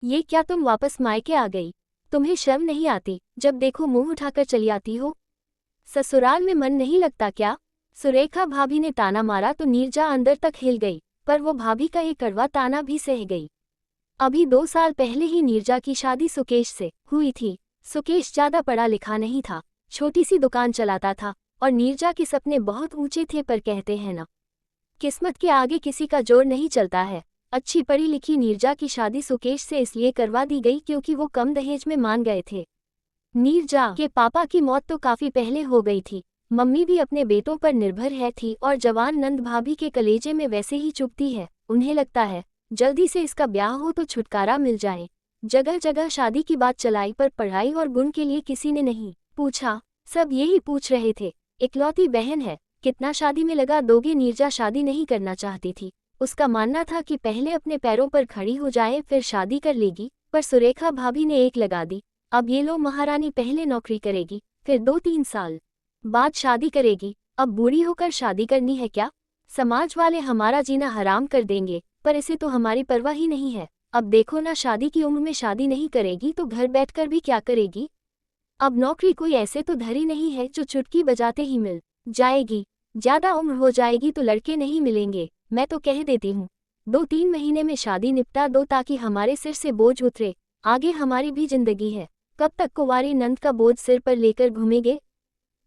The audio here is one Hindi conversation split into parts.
ये क्या तुम वापस मायके आ गई? तुम्हें शर्म नहीं आती? जब देखो मुंह उठाकर चली आती हो। ससुराल में मन नहीं लगता क्या? सुरेखा भाभी ने ताना मारा तो नीरजा अंदर तक हिल गई, पर वो भाभी का ये कड़वा ताना भी सह गई। अभी 2 साल पहले ही नीरजा की शादी सुकेश से हुई थी। सुकेश ज्यादा पढ़ा लिखा नहीं था, छोटी सी दुकान चलाता था और नीरजा के सपने बहुत ऊंचे थे, पर कहते हैं ना, किस्मत के आगे किसी का जोर नहीं चलता है। अच्छी पढ़ी लिखी नीरजा की शादी सुकेश से इसलिए करवा दी गई क्योंकि वो कम दहेज में मान गए थे। नीरजा के पापा की मौत तो काफी पहले हो गई थी, मम्मी भी अपने बेटों पर निर्भर है थी और जवान नंद भाभी के कलेजे में वैसे ही चुभती है। उन्हें लगता है जल्दी से इसका ब्याह हो तो छुटकारा मिल जाए। जगह जगह शादी की बात चलाई, पर पढ़ाई और गुण के लिए किसी ने नहीं पूछा। सब यही पूछ रहे थे, इकलौती बहन है, कितना शादी में लगा दोगे? नीरजा शादी नहीं करना चाहती थी। उसका मानना था कि पहले अपने पैरों पर खड़ी हो जाए फिर शादी कर लेगी, पर सुरेखा भाभी ने एक लगा दी। अब ये लो महारानी, पहले नौकरी करेगी, फिर 2-3 साल बाद शादी करेगी। अब बूढ़ी होकर शादी करनी है क्या? समाज वाले हमारा जीना हराम कर देंगे, पर इसे तो हमारी परवाह ही नहीं है। अब देखो ना, शादी की उम्र में शादी नहीं करेगी तो घर बैठकर भी क्या करेगी? अब नौकरी कोई ऐसे तो धरी नहीं है जो चुटकी बजाते ही मिल जाएगी। ज्यादा उम्र हो जाएगी तो लड़के नहीं मिलेंगे। मैं तो कह देती हूँ 2-3 महीने में शादी निपटा दो ताकि हमारे सिर से बोझ उतरे। आगे हमारी भी जिंदगी है, कब तक कुंवारी नंद का बोझ सिर पर लेकर घूमेंगे?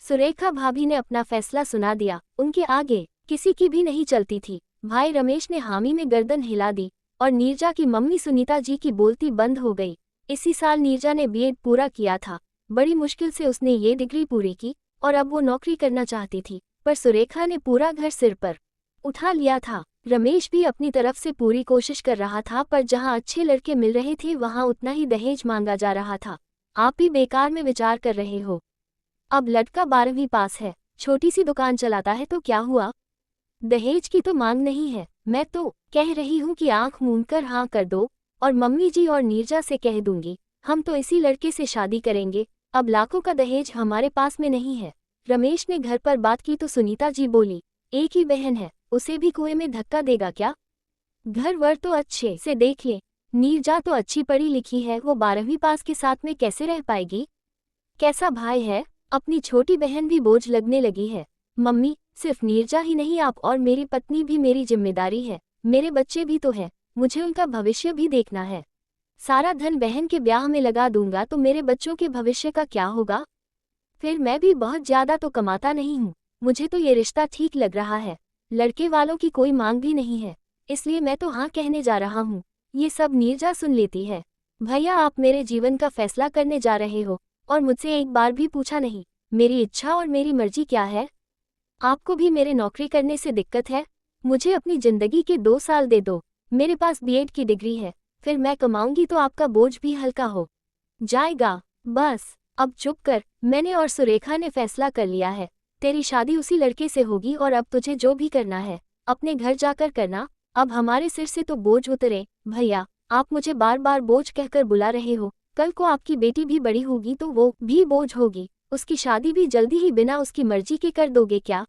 सुरेखा भाभी ने अपना फैसला सुना दिया, उनके आगे किसी की भी नहीं चलती थी। भाई रमेश ने हामी में गर्दन हिला दी और नीरजा की मम्मी सुनीता जी की बोलती बंद हो गई। इसी साल नीरजा ने बीएड पूरा किया था, बड़ी मुश्किल से उसने ये डिग्री पूरी की और अब वो नौकरी करना चाहती थी, पर सुरेखा ने पूरा घर सिर पर उठा लिया था। रमेश भी अपनी तरफ से पूरी कोशिश कर रहा था, पर जहां अच्छे लड़के मिल रहे थे वहां उतना ही दहेज मांगा जा रहा था। आप भी बेकार में विचार कर रहे हो। अब लड़का 12वीं पास है, छोटी सी दुकान चलाता है, तो क्या हुआ? दहेज की तो मांग नहीं है। मैं तो कह रही हूँ कि आंख मूंदकर हाँ कर दो और मम्मी जी और नीरजा से कह दूंगी हम तो इसी लड़के से शादी करेंगे। अब लाखों का दहेज हमारे पास में नहीं है। रमेश ने घर पर बात की तो सुनीता जी बोली, एक ही बहन है, उसे भी कुएं में धक्का देगा क्या? घर वर तो अच्छे से देख ले। नीरजा तो अच्छी पढ़ी लिखी है, वो 12वीं पास के साथ में कैसे रह पाएगी? कैसा भाई है? अपनी छोटी बहन भी बोझ लगने लगी है। मम्मी, सिर्फ नीरजा ही नहीं, आप और मेरी पत्नी भी मेरी जिम्मेदारी है। मेरे बच्चे भी तो हैं, मुझे उनका भविष्य भी देखना है। सारा धन बहन के ब्याह में लगा दूंगा तो मेरे बच्चों के भविष्य का क्या होगा? फिर मैं भी बहुत ज्यादा तो कमाता नहीं हूँ। मुझे तो ये रिश्ता ठीक लग रहा है, लड़के वालों की कोई मांग भी नहीं है, इसलिए मैं तो हाँ कहने जा रहा हूँ। ये सब नीरजा सुन लेती है। भैया, आप मेरे जीवन का फैसला करने जा रहे हो और मुझसे एक बार भी पूछा नहीं मेरी इच्छा और मेरी मर्जी क्या है? आपको भी मेरे नौकरी करने से दिक्कत है? मुझे अपनी जिंदगी के 2 साल दे दो। मेरे पास बीएड की डिग्री है, फिर मैं कमाऊंगी तो आपका बोझ भी हल्का हो जाएगा। बस अब चुप कर, मैंने और सुरेखा ने फैसला कर लिया है। तेरी शादी उसी लड़के से होगी और अब तुझे जो भी करना है अपने घर जाकर करना। अब हमारे सिर से तो बोझ उतरे। भैया, आप मुझे बार बार बोझ कहकर बुला रहे हो। कल को आपकी बेटी भी बड़ी होगी तो वो भी बोझ होगी, उसकी शादी भी जल्दी ही बिना उसकी मर्जी के कर दोगे क्या?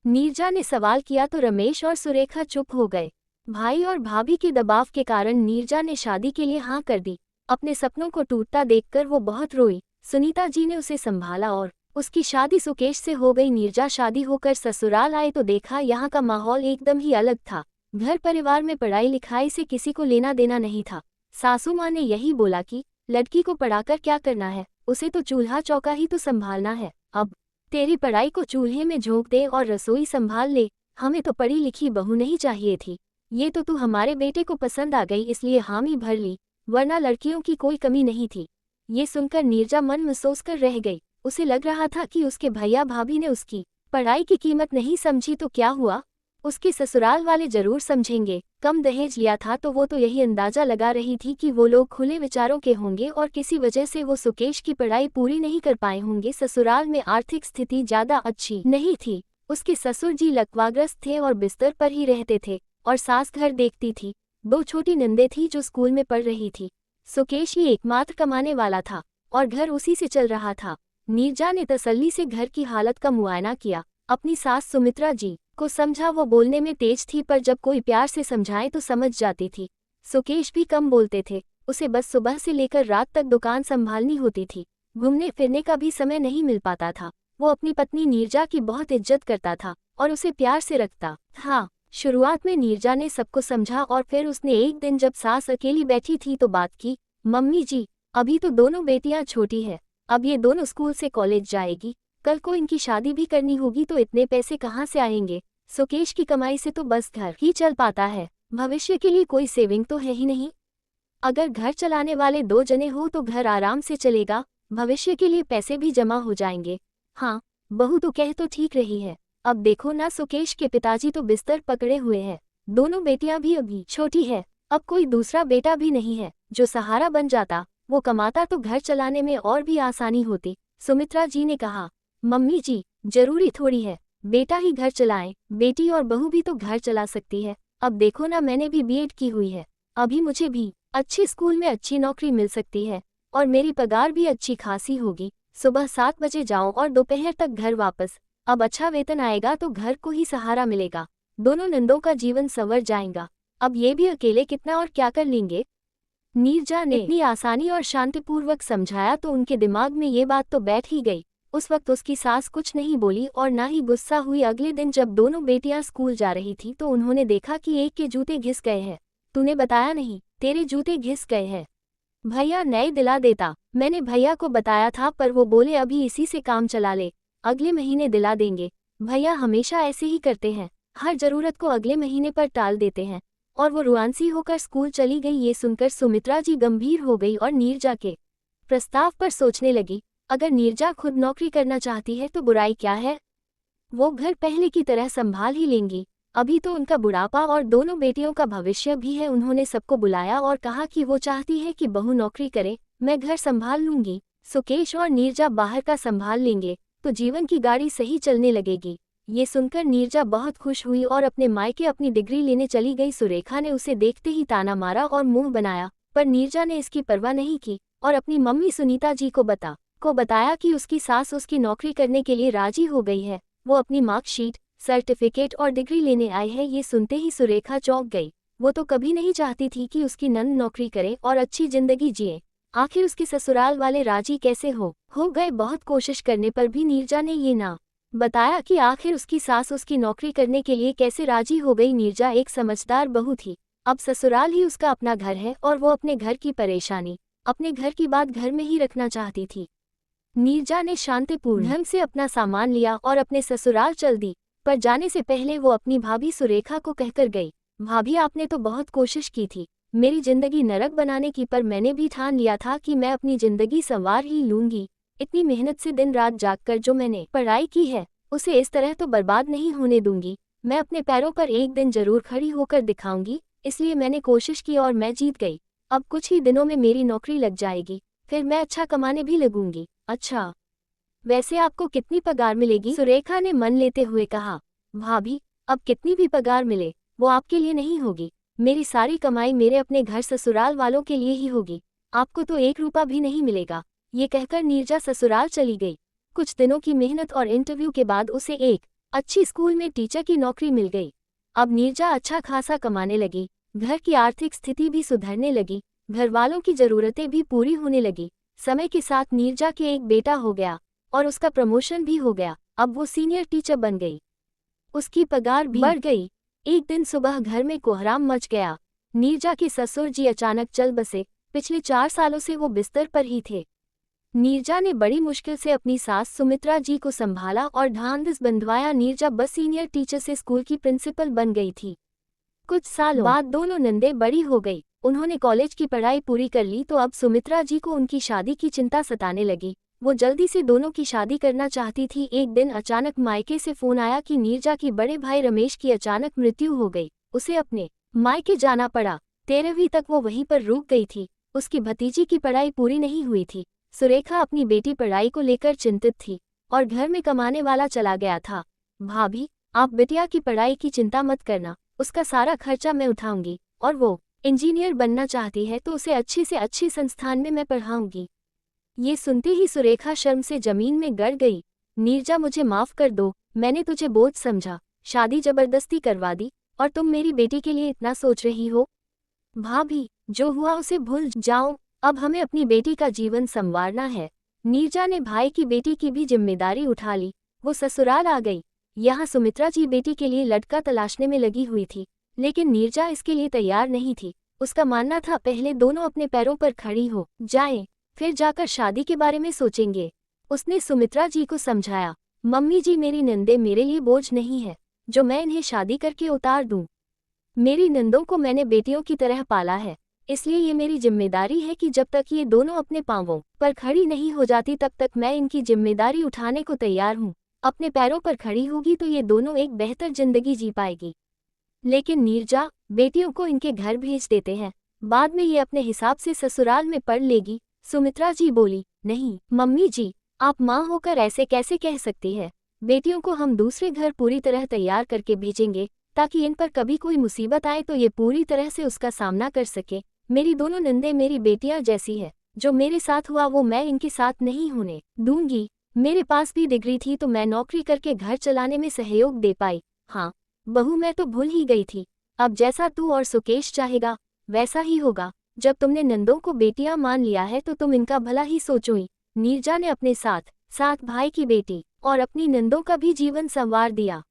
नीरजा ने सवाल किया तो रमेश और सुरेखा चुप हो गए। भाई और भाभी के दबाव के कारण नीरजा ने शादी के लिए हाँ कर दी। अपने सपनों को टूटता देखकर वो बहुत रोई। सुनीता जी ने उसे संभाला और उसकी शादी सुकेश से हो गई। नीरजा शादी होकर ससुराल आए तो देखा यहाँ का माहौल एकदम ही अलग था। घर परिवार में पढ़ाई लिखाई से किसी को लेना देना नहीं था। सासू माँ ने यही बोला कि लड़की को पढ़ाकर क्या करना है, उसे तो चूल्हा चौका ही तो संभालना है। अब तेरी पढ़ाई को चूल्हे में झोंक दे और रसोई संभाल ले। हमें तो पढ़ी लिखी बहू नहीं चाहिए थी। ये तो तू हमारे बेटे को पसंद आ गई इसलिए हामी भर ली, वरना लड़कियों की कोई कमी नहीं थी। ये सुनकर नीरजा मन महसूस कर रह गई। उसे लग रहा था कि उसके भैया भाभी ने उसकी पढ़ाई की कीमत नहीं समझी तो क्या हुआ, उसके ससुराल वाले जरूर समझेंगे। कम दहेज लिया था तो वो तो यही अंदाजा लगा रही थी कि वो लोग खुले विचारों के होंगे और किसी वजह से वो सुकेश की पढ़ाई पूरी नहीं कर पाए होंगे। ससुराल में आर्थिक स्थिति ज्यादा अच्छी नहीं थी। उसके ससुर जी लकवाग्रस्त थे और बिस्तर पर ही रहते थे और सास घर देखती थी। 2 छोटी नंदे थी जो स्कूल में पढ़ रही थी। सुकेश ही एकमात्र कमाने वाला था और घर उसी से चल रहा था। नीरजा ने तसल्ली से घर की हालत का मुआयना किया। अपनी सास सुमित्रा जी को समझा। वो बोलने में तेज थी पर जब कोई प्यार से समझाए तो समझ जाती थी। सुकेश भी कम बोलते थे, उसे बस सुबह से लेकर रात तक दुकान संभालनी होती थी। घूमने फिरने का भी समय नहीं मिल पाता था। वो अपनी पत्नी नीरजा की बहुत इज्जत करता था और उसे प्यार से रखता था। शुरुआत में नीरजा ने सबको समझा और फिर उसने एक दिन जब सास अकेली बैठी थी तो बात की, मम्मी जी, अभी तो दोनों बेटियां छोटी है, अब ये दोनों स्कूल से कॉलेज जाएगी, कल को इनकी शादी भी करनी होगी तो इतने पैसे कहाँ से आएंगे? सुकेश की कमाई से तो बस घर ही चल पाता है, भविष्य के लिए कोई सेविंग तो है ही नहीं। अगर घर चलाने वाले 2 जने हो तो घर आराम से चलेगा, भविष्य के लिए पैसे भी जमा हो जाएंगे। हाँ, बहू तो कह तो ठीक रही है। अब देखो ना, सुकेश के पिताजी तो बिस्तर पकड़े हुए हैं, दोनों बेटियां भी अभी छोटी है, अब कोई दूसरा बेटा भी नहीं है जो सहारा बन जाता, वो कमाता तो घर चलाने में और भी आसानी होती। सुमित्रा जी ने कहा, मम्मी जी, जरूरी थोड़ी है बेटा ही घर चलाए, बेटी और बहू भी तो घर चला सकती है। अब देखो ना, मैंने भी बीएड की हुई है, अभी मुझे भी अच्छे स्कूल में अच्छी नौकरी मिल सकती है और मेरी पगार भी अच्छी खासी होगी। सुबह 7 बजे जाऊं और दोपहर तक घर वापस, अब अच्छा वेतन आएगा तो घर को ही सहारा मिलेगा, दोनों नंदों का जीवन संवर जाएगा। अब ये भी अकेले कितना और क्या कर लेंगे? नीरजा ने इतनी आसानी और शांतिपूर्वक समझाया तो उनके दिमाग में ये बात तो बैठ ही गई। उस वक्त उसकी सास कुछ नहीं बोली और ना ही गुस्सा हुई। अगले दिन जब दोनों बेटियां स्कूल जा रही थी तो उन्होंने देखा कि एक के जूते घिस गए हैं। तूने बताया नहीं, तेरे जूते घिस गए हैं। भैया नए दिला देता, मैंने भैया को बताया था पर वो बोले अभी इसी से काम चला ले, अगले महीने दिला देंगे। भैया हमेशा ऐसे ही करते हैं, हर जरूरत को अगले महीने पर टाल देते हैं। और वो रुआंसी होकर स्कूल चली गई। ये सुनकर सुमित्रा जी गंभीर हो गई और नीरजा के प्रस्ताव पर सोचने लगी। अगर नीरजा खुद नौकरी करना चाहती है तो बुराई क्या है, वो घर पहले की तरह संभाल ही लेंगी। अभी तो उनका बुढ़ापा और दोनों बेटियों का भविष्य भी है। उन्होंने सबको बुलाया और कहा कि वो चाहती है कि बहू नौकरी करे, मैं घर संभाल लूंगी, सुकेश और नीरजा बाहर का संभाल लेंगे तो जीवन की गाड़ी सही चलने लगेगी। ये सुनकर नीरजा बहुत खुश हुई और अपने मायके अपनी डिग्री लेने चली गई। सुरेखा ने उसे देखते ही ताना मारा और मुंह बनाया, पर नीरजा ने इसकी परवाह नहीं की और अपनी मम्मी सुनीता जी को बताया कि उसकी सास उसकी नौकरी करने के लिए राजी हो गई है। वो अपनी मार्कशीट, सर्टिफिकेट और डिग्री लेने आई है। ये सुनते ही सुरेखा चौंक गई। वो तो कभी नहीं चाहती थी कि उसकी नंद नौकरी करे और अच्छी जिंदगी जिए। आखिर उसके ससुराल वाले राजी कैसे हो गए। बहुत कोशिश करने पर भी नीरजा ने ये ना बताया कि आखिर उसकी सास उसकी नौकरी करने के लिए कैसे राजी हो गई। नीरजा एक समझदार बहू थी, अब ससुराल ही उसका अपना घर है और वो अपने घर की परेशानी, अपने घर की बात घर में ही रखना चाहती थी। नीरजा ने शांतिपूर्ण ढंग से अपना सामान लिया और अपने ससुराल चल दी, पर जाने से पहले वो अपनी भाभी सुरेखा को कहकर गई, भाभी आपने तो बहुत कोशिश की थी मेरी जिंदगी नरक बनाने की, पर मैंने भी ठान लिया था कि मैं अपनी जिंदगी संवार ही लूंगी। इतनी मेहनत से दिन रात जागकर जो मैंने पढ़ाई की है उसे इस तरह तो बर्बाद नहीं होने दूंगी। मैं अपने पैरों पर एक दिन जरूर खड़ी होकर दिखाऊंगी, इसलिए मैंने कोशिश की और मैं जीत गई। अब कुछ ही दिनों में मेरी नौकरी लग जाएगी, फिर मैं अच्छा कमाने भी लगूंगी। अच्छा, वैसे आपको कितनी पगार मिलेगी? सुरेखा ने मन लेते हुए कहा, भाभी अब कितनी भी पगार मिले वो आपके लिए नहीं होगी, मेरी सारी कमाई मेरे अपने घर ससुराल वालों के लिए ही होगी, आपको तो 1 रुपया भी नहीं मिलेगा। ये कहकर नीरजा ससुराल चली गई। कुछ दिनों की मेहनत और इंटरव्यू के बाद उसे एक अच्छी स्कूल में टीचर की नौकरी मिल गई। अब नीरजा अच्छा खासा कमाने लगी, घर की आर्थिक स्थिति भी सुधरने लगी, घर वालों की जरूरतें भी पूरी होने लगी। समय के साथ नीरजा के एक बेटा हो गया और उसका प्रमोशन भी हो गया। अब वो सीनियर टीचर बन गई, उसकी पगार भी बढ़ गई। एक दिन सुबह घर में कोहराम मच गया। नीरजा के ससुर जी अचानक चल बसे। पिछले 4 सालों से वो बिस्तर पर ही थे। नीरजा ने बड़ी मुश्किल से अपनी सास सुमित्रा जी को संभाला और ढांढस बंधवाया। नीरजा बस सीनियर टीचर से स्कूल की प्रिंसिपल बन गई थी। कुछ सालों बाद दोनों नंदे बड़ी हो गई, उन्होंने कॉलेज की पढ़ाई पूरी कर ली तो अब सुमित्रा जी को उनकी शादी की चिंता सताने लगी। वो जल्दी से दोनों की शादी करना चाहती थी। एक दिन अचानक मायके से फोन आया कि नीरजा की बड़े भाई रमेश की अचानक मृत्यु हो गई, उसे अपने मायके जाना पड़ा। 13वीं तक वो वहीं पर रुक गई थी। उसकी भतीजी की पढ़ाई पूरी नहीं हुई थी। सुरेखा अपनी बेटी पढ़ाई को लेकर चिंतित थी और घर में कमाने वाला चला गया था। भाभी आप बिटिया की पढ़ाई की चिंता मत करना, उसका सारा खर्चा मैं उठाऊंगी, और वो इंजीनियर बनना चाहती है तो उसे अच्छी से अच्छी संस्थान में मैं पढ़ाऊंगी। ये सुनते ही सुरेखा शर्म से जमीन में गड़ गई। नीरजा मुझे माफ कर दो, मैंने तुझे बोझ समझा, शादी जबरदस्ती करवा दी और तुम मेरी बेटी के लिए इतना सोच रही हो। भाभी जो हुआ उसे भूल जाओ, अब हमें अपनी बेटी का जीवन संवारना है। नीरजा ने भाई की बेटी की भी जिम्मेदारी उठा ली। वो ससुराल आ गई। यहाँ सुमित्रा जी बेटी के लिए लड़का तलाशने में लगी हुई थी, लेकिन नीरजा इसके लिए तैयार नहीं थी। उसका मानना था पहले दोनों अपने पैरों पर खड़ी हो जाएं, फिर जाकर शादी के बारे में सोचेंगे। उसने सुमित्रा जी को समझाया, मम्मी जी मेरी नंदे मेरे लिए बोझ नहीं है जो मैं इन्हें शादी करके उतार दूं। मेरी नंदों को मैंने बेटियों की तरह पाला है, इसलिए ये मेरी जिम्मेदारी है कि जब तक ये दोनों अपने पांवों पर खड़ी नहीं हो जाती तब तक मैं इनकी जिम्मेदारी उठाने को तैयार हूँ। अपने पैरों पर खड़ी होगी तो ये दोनों एक बेहतर जिंदगी जी पाएगी। लेकिन नीरजा, बेटियों को इनके घर भेज देते हैं, बाद में ये अपने हिसाब से ससुराल में पढ़ लेगी। सुमित्रा जी बोली, नहीं मम्मी जी, आप माँ होकर ऐसे कैसे कह सकती है। बेटियों को हम दूसरे घर पूरी तरह तैयार करके भेजेंगे, ताकि इन पर कभी कोई मुसीबत आए तो ये पूरी तरह से उसका सामना कर सके। मेरी दोनों नंदे मेरी बेटियां जैसी है, जो मेरे साथ हुआ वो मैं इनके साथ नहीं होने दूंगी। मेरे पास भी डिग्री थी तो मैं नौकरी करके घर चलाने में सहयोग दे पाई। हाँ बहू, मैं तो भूल ही गई थी। अब जैसा तू और सुकेश चाहेगा वैसा ही होगा। जब तुमने नंदों को बेटियां मान लिया है तो तुम इनका भला ही सोचो ही। नीरजा ने अपने साथ साथ भाई की बेटी और अपनी नंदों का भी जीवन संवार दिया।